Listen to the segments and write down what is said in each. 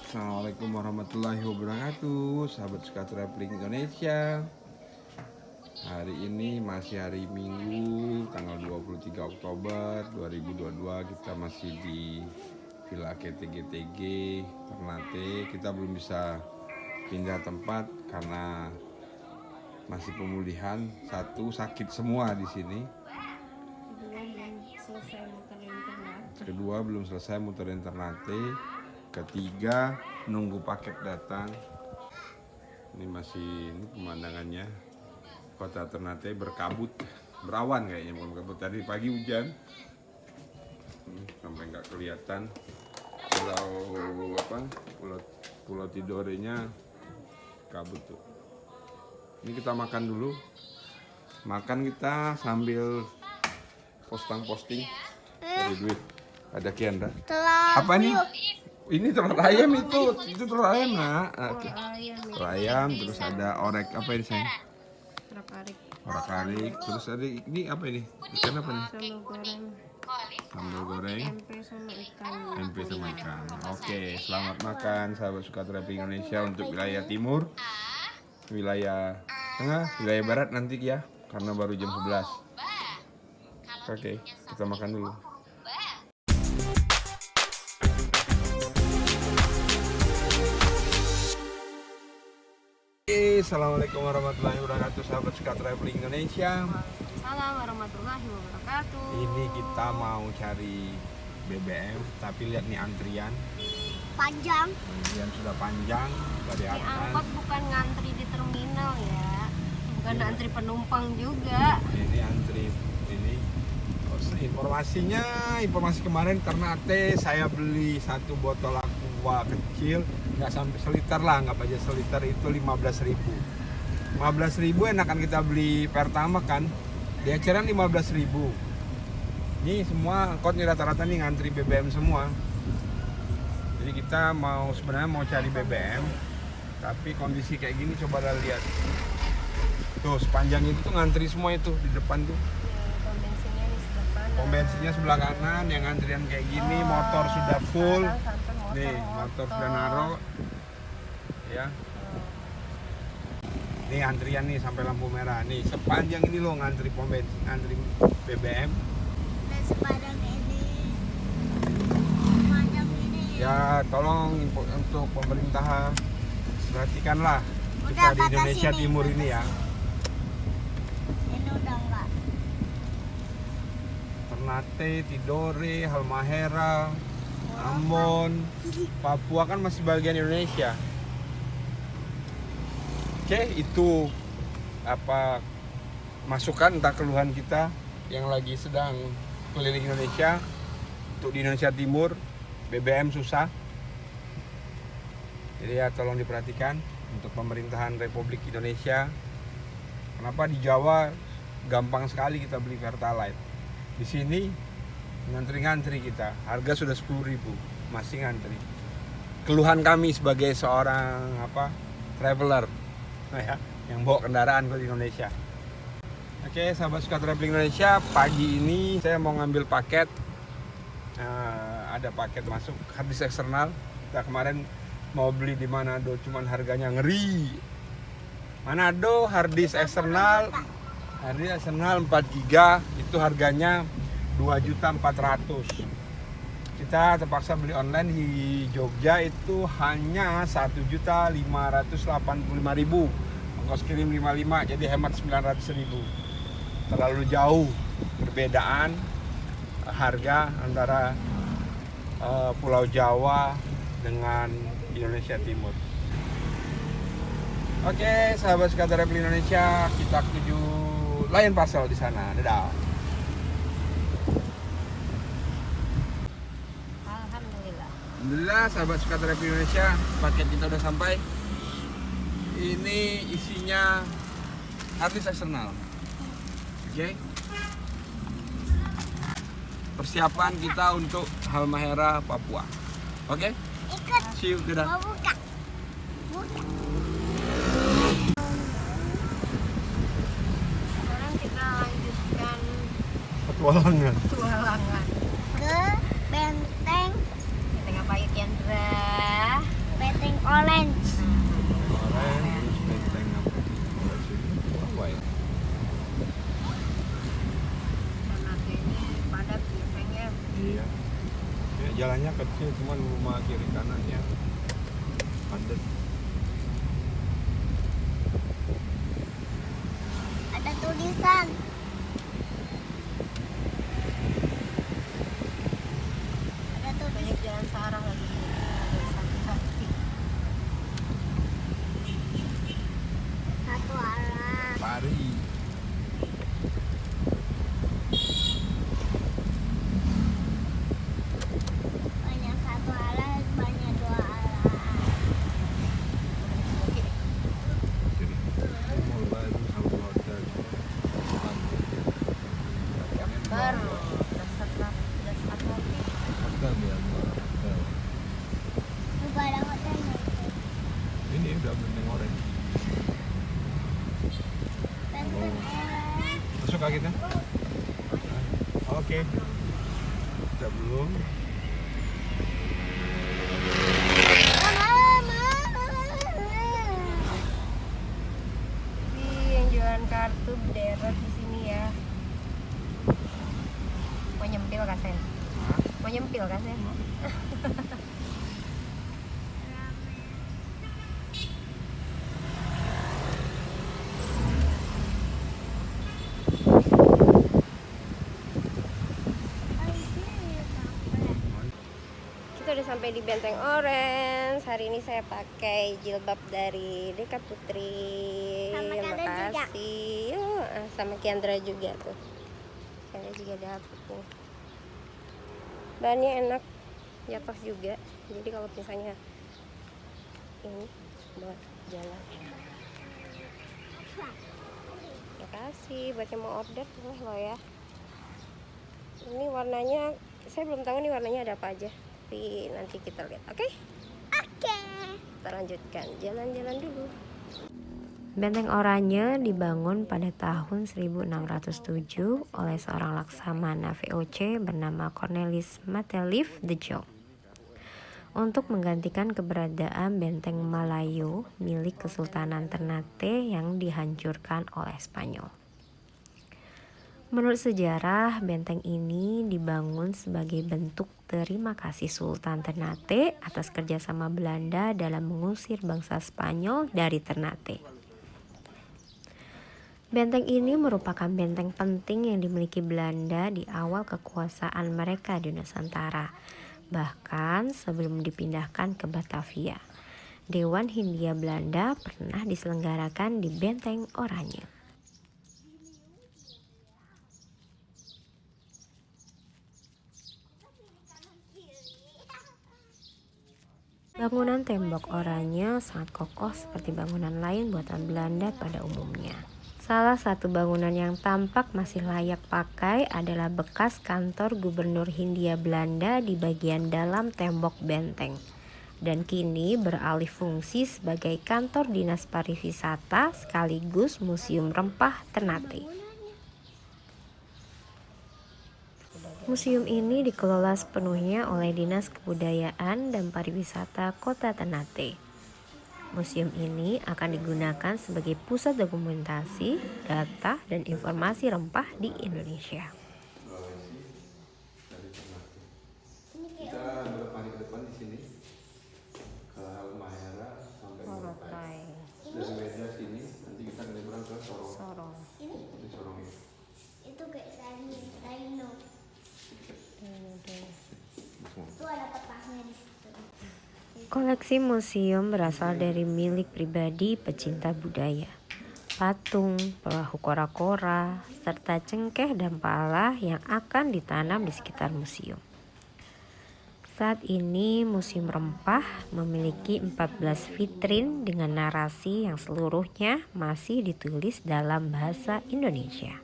Assalamualaikum warahmatullahi wabarakatuh, sahabat suka traveling Indonesia. Hari ini masih hari Minggu, tanggal 23 Oktober 2022. Kita masih di Villa KTGTG Ternate. Kita belum bisa pindah tempat karena masih pemulihan. Satu, sakit semua di sini. Kedua, belum selesai muterin Ternate. Ketiga, nunggu paket datang. Ini masih pemandangannya. Kota Ternate berkabut, berawan kayaknya, bukan berkabut. Tadi pagi hujan, sampai nggak kelihatan. Pulau Tidore-nya kabut tuh. Ini kita makan dulu. Makan kita sambil posting dari duit. Ada Kianda. Apa nih? Ini telur ayam itu telur ayam nak. Telur ayam, terus ada orek apa ini sayang? Orak-arik, terus ada ini apa ini? Ikan apa nih? Sambal goreng. MP sama ikan. Oke, selamat makan sahabat suka traveling Indonesia untuk wilayah timur, wilayah tengah, wilayah barat nanti ya, karena baru jam 11. Oke, kita makan dulu. Assalamualaikum warahmatullahi wabarakatuh, sahabat suka traveling Indonesia. Assalamualaikum warahmatullahi wabarakatuh. Ini kita mau cari BBM, tapi lihat nih antrian sudah panjang dari Di atas. angkot bukan ngantri di terminal ya, bukan antri penumpang juga. Ini antri ini. Informasi kemarin Ternate saya beli satu botol aqua kecil, nggak sampai seliter lah, nggak aja seliter itu 15.000. 15.000 enakan kita beli pertama kan, di eceran 15.000. Ini semua angkot nih rata-rata nih ngantri BBM semua. Jadi kita sebenarnya mau cari BBM, tapi kondisi kayak gini coba lihat. Tuh sepanjang itu tuh ngantri semua itu di depan tuh. Pom bensinnya di sebelah kanan. Pom bensinnya sebelah kanan, yang antrian kayak gini, motor sudah full. Nih, motor sudah naro. Ya. Nih antrian nih sampai lampu merah. Nih sepanjang ini loh ngantri pom bensin, ngantri BBM. Dan sepanjang ini, sepanjang ini. Ya, tolong untuk pemerintah perhatikanlah kita Udah, di Indonesia batasi Timur nih, ini ya. Ini udah enggak. Ternate, Tidore, Halmahera, Ambon, Papua kan masih bagian Indonesia. Oke, itu apa masukan entah keluhan kita yang lagi sedang keliling Indonesia. Untuk di Indonesia Timur BBM susah. Jadi ya tolong diperhatikan untuk pemerintahan Republik Indonesia. Kenapa di Jawa gampang sekali kita beli Pertalite. Di sini ngantri-ngantri kita, harga sudah 10.000, masih ngantri. Keluhan kami sebagai seorang traveler ya, yang bawa kendaraan ke Indonesia. Oke, sahabat suka traveling Indonesia, pagi ini saya mau ngambil paket. Ada paket masuk habis eksternal. Kita kemarin mau beli di Manado, cuman harganya ngeri. Manado harddisk eksternal 4 GB itu harganya 2.400.000. Kita terpaksa beli online di Jogja itu hanya 1.585.000. Ongkos kirim 55, jadi hemat 900.000. Terlalu jauh perbedaan harga antara Pulau Jawa dengan Indonesia Timur. Oke, sahabat suka traveling Indonesia, kita tuju Lion Parcel di sana. Dadah. Alhamdulillah, sahabat suka traveling Indonesia, paket kita udah sampai. Ini isinya harddisk eksternal. Oke. Persiapan kita untuk Halmahera, Papua. Oke? Ikut. See you, dadah. Mau buka. Sekarang kita lanjutkan Petualangan. petualangan Ke benteng di tengah pagi Kendra. orange. Oren, terus benteng apa? Sebelah sini apa ya? Ternate ini padat biasanya. Iya. Ya, jalannya kecil, cuman rumah kiri kanannya padat. Ada tulisan. Ada tulisan. Banyak jalan searah lagi. Ada hati-hati. Satu arah. Pari. Banyak satu arah, banyak dua arah. Oke. Kiri. Mall baru sama hotel. Baru dasar rapi. Hotel Myanmar, hotel. Lupa ada hotelnya. Ini udah benteng oren. Benteng orange. Masuk kak kita? Oke. Kita belum. Ini yang jualan kartu berderet di sini ya. Mau nyempil kah Sen? Hah? Mau nyempil kah Sen? Kita udah sampai di Benteng Orange. Hari ini saya pakai jilbab dari Deka Putri. Sama Kiandra juga. Makasih. Yuk, sama Kiandra juga tuh. Kiandra juga dapet nih. Bahannya enak, jatuh juga. Jadi kalau misalnya ini buat jalan. Makasih buat yang mau order boleh loh ya. Ini warnanya saya belum tahu nih warnanya ada apa aja. Tapi nanti kita lihat, oke? Oke. Kita lanjutkan jalan-jalan dulu. Benteng Oranye dibangun pada tahun 1607 oleh seorang laksamana VOC bernama Cornelis Matelief de Jong untuk menggantikan keberadaan benteng Malayo milik Kesultanan Ternate yang dihancurkan oleh Spanyol. Menurut sejarah, benteng ini dibangun sebagai bentuk terima kasih Sultan Ternate atas kerjasama Belanda dalam mengusir bangsa Spanyol dari Ternate. Benteng ini merupakan benteng penting yang dimiliki Belanda di awal kekuasaan mereka di Nusantara, bahkan sebelum dipindahkan ke Batavia. Dewan Hindia Belanda pernah diselenggarakan di Benteng Oranye. Bangunan tembok Oranye sangat kokoh seperti bangunan lain buatan Belanda pada umumnya. Salah satu bangunan yang tampak masih layak pakai adalah bekas kantor Gubernur Hindia Belanda di bagian dalam tembok benteng. Dan kini beralih fungsi sebagai kantor dinas pariwisata sekaligus Museum Rempah Ternate. Museum ini dikelola sepenuhnya oleh Dinas Kebudayaan dan Pariwisata Kota Ternate. Museum ini akan digunakan sebagai pusat dokumentasi, data, dan informasi rempah di Indonesia. Kita berdepan ke depan di sini ke Halmahera sampai Morotai. Dari meja sini nanti kita nyebrang ke Sorong. Di Sorong ini. Itu kayak Dino. Itu ada petahnya di situ. Koleksi museum berasal dari milik pribadi pecinta budaya. Patung, perahu kora-kora, serta cengkeh dan pala yang akan ditanam di sekitar museum. Saat ini Museum Rempah memiliki 14 vitrin dengan narasi yang seluruhnya masih ditulis dalam bahasa Indonesia.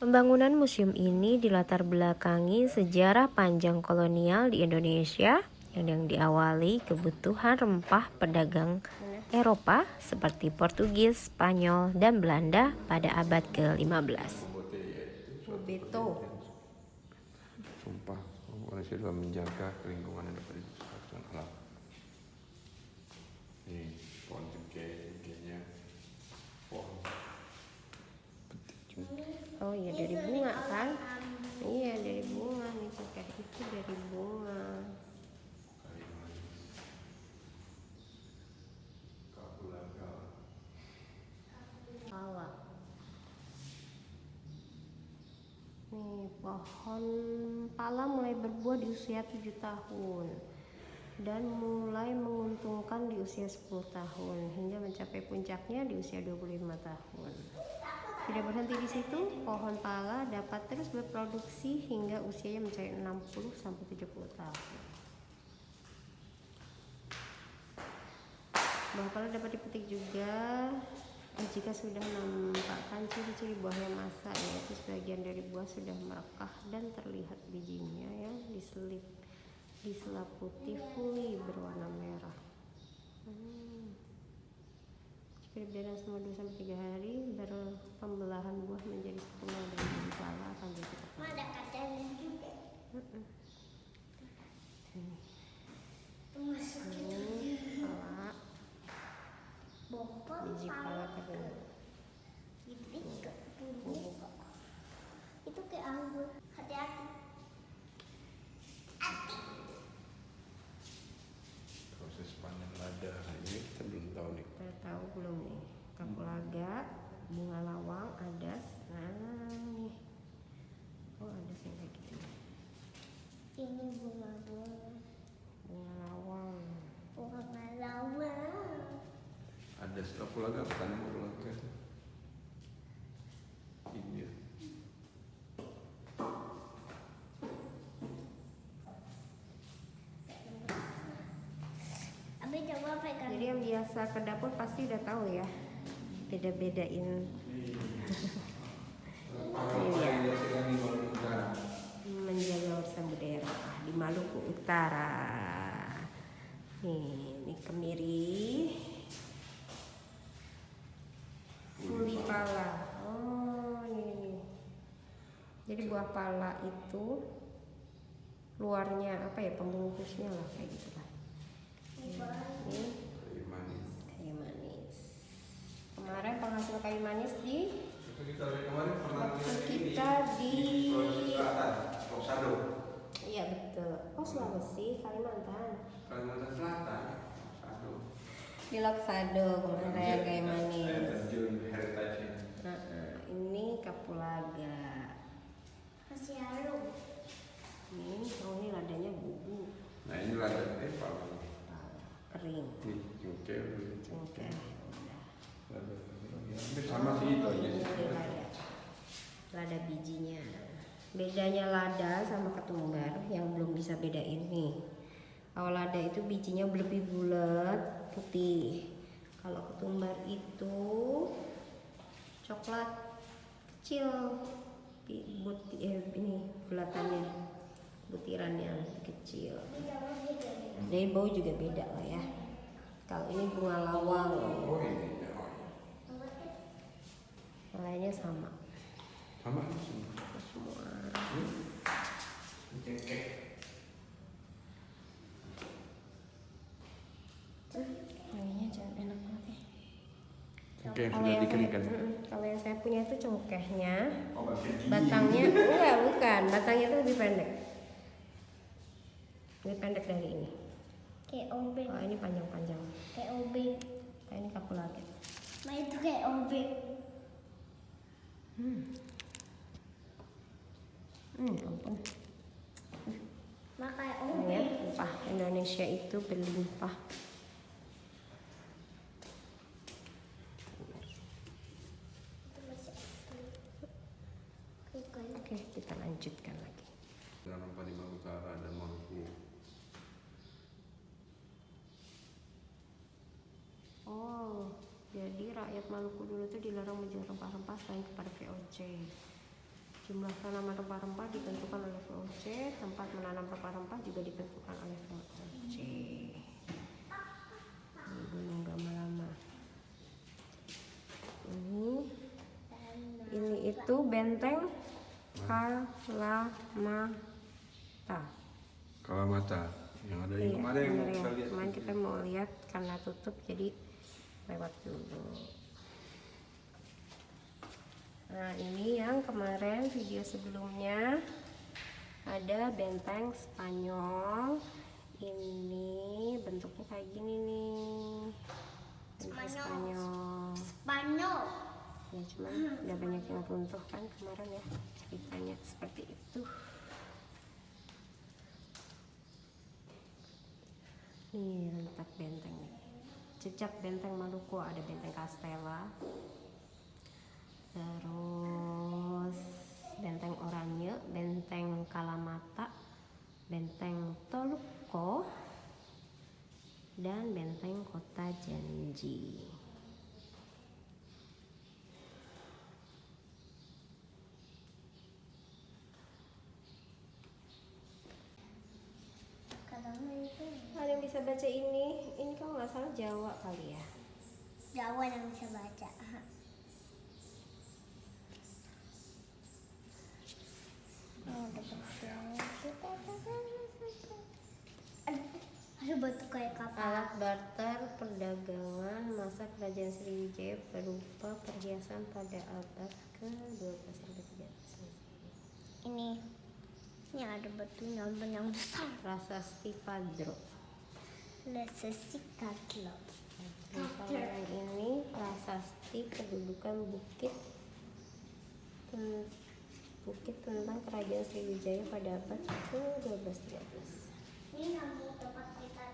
Pembangunan museum ini dilatar belakangi sejarah panjang kolonial di Indonesia yang diawali kebutuhan rempah pedagang Eropa seperti Portugis, Spanyol, dan Belanda pada abad ke-15. Beto. Sumpah, Indonesia dalam menjaga lingkungan yang dapat diciptakan alam. Nih, pohon cengkehnya, pohon petik cengkeh. Oh iya, dari bunga kan? Iya, dari bunga nih, cengkeh itu dari bunga. Kapulaga. Pala. Nih, pohon pala mulai berbuah di usia 7 tahun dan mulai menguntungkan di usia 10 tahun hingga mencapai puncaknya di usia 25 tahun. Tidak berhenti di situ, pohon pala dapat terus berproduksi hingga usianya mencapai 60 sampai 70 tahun. Buah pala dapat dipetik juga jika sudah menampakkan ciri-ciri buah yang masak, yaitu sebagian dari buah sudah merekah dan terlihat bijinya yang diselap putih fuli berwarna merah. Jika dibiarkan selama 2-3 hari, pembelahan buah menjadi sempurna dan biji pala akan jadi Ma, ada kacanya juga. Masukin pala, bongkol biji pala kering. ini ke bumbu. Itu kayak anggur. Hati-hati. Proses panen lada ini kita belum tahu nih. Kita tahu belum nih? Kapulaga, bunga lawang, adas. Nah nih, oh adas yang kayak gitu. Ini bunga-bunga. Bunga lawang. Bunga lawang. Ada kapulaga, bukan kapulaga. Ini ya. Abi coba pegang. Jadi yang biasa ke dapur pasti udah tahu ya, beda-bedain. Menjaga warisan budaya rempah di Maluku Utara. Ini kemiri, fuli pala. Oh ini. Jadi buah pala itu luarnya apa ya, pembungkusnya lah kayak gitu lah. Ini Kayu manis. kayu manis. Kemarin penghasil kayu manis di Itu kita lihat kemarin pernah waktu lihat kita di Sulawesi Selatan, Roksado. iya betul. Oh Sulawesi, Kalimantan. Kalimantan Selatan, Roksado. Di Loksado kemarin kayu manis. Terjun heritage. Ini kapulaga. Masih harum. Ini ini ladanya bubuk. Nah ini lada pala. Kering. Nih cengkeh. Cengkeh. Lada. Hampir sama sih itu aja. Ini lada bijinya. Bedanya lada sama ketumbar yang belum bisa bedain nih. Kalau lada itu bijinya lebih bulat putih. Kalau ketumbar itu coklat kecil. Ini bulatannya, butirannya kecil. Jadi bau juga beda lah ya. Kalau ini bunga lawang, Oh ini. lainnya sama Sama semua. semua. Cengkeh. Kayaknya jangan enak banget ya. Cengkeh yang Kalau sudah yang dikeringkan. kalau yang saya punya itu cengkehnya, Oh, batangnya enggak, bukan, batangnya itu lebih pendek dari ini. Kayak obeng. Oh ini panjang-panjang. Kayak obeng. Nah, ini kapulaga. Ma, itu kayak obeng. Ampun. Ma, kayak Ya, obeng. limpah. Indonesia itu berlimpah. Itu masih asli. Oke, kita lanjutkan lagi. Dalam rempah di Maluku Utara dan Maluku. Oh, jadi rakyat Maluku dulu tuh dilarang menjual rempah-rempah selain kepada VOC. Jumlah tanaman rempah-rempah ditentukan oleh VOC, tempat menanam rempah-rempah juga ditentukan oleh VOC. Ini Gunung Gamalama. Ini itu benteng Kalamata. Kalamata. Kalamata. Yang ada yang Iya, kemarin yang bener ya. kita lihat. Kemarin kita mau lihat karena tutup jadi lewat dulu. Nah ini yang kemarin video sebelumnya ada benteng Spanyol. Ini bentuknya kayak gini nih. Benteng Spanyol. Spanyol. Ya cuman udah banyak yang runtuh kan kemarin ya, ceritanya seperti itu. Nih rentak benteng nih, jejak benteng Maluku, ada benteng Castella, terus benteng Oranye, benteng Kalamata, benteng Toluco, dan benteng Kota Janji. Katanya itu Ada yang bisa baca ini? Ini kalau nggak salah Jawa kali ya. Jawa yang bisa baca. Oh, ada batu kayak kapal. Alat barter perdagangan masa kerajaan Sriwijaya berupa perhiasan pada abad ke-12 sampai 13. Ini ada batunya yang besar. Prasasti Padro. Lesesi Katlo. Kalau yang ini prasasti kedudukan bukit tentang kerajaan Sriwijaya pada abad ke-12-13. Ini nambah tempat kita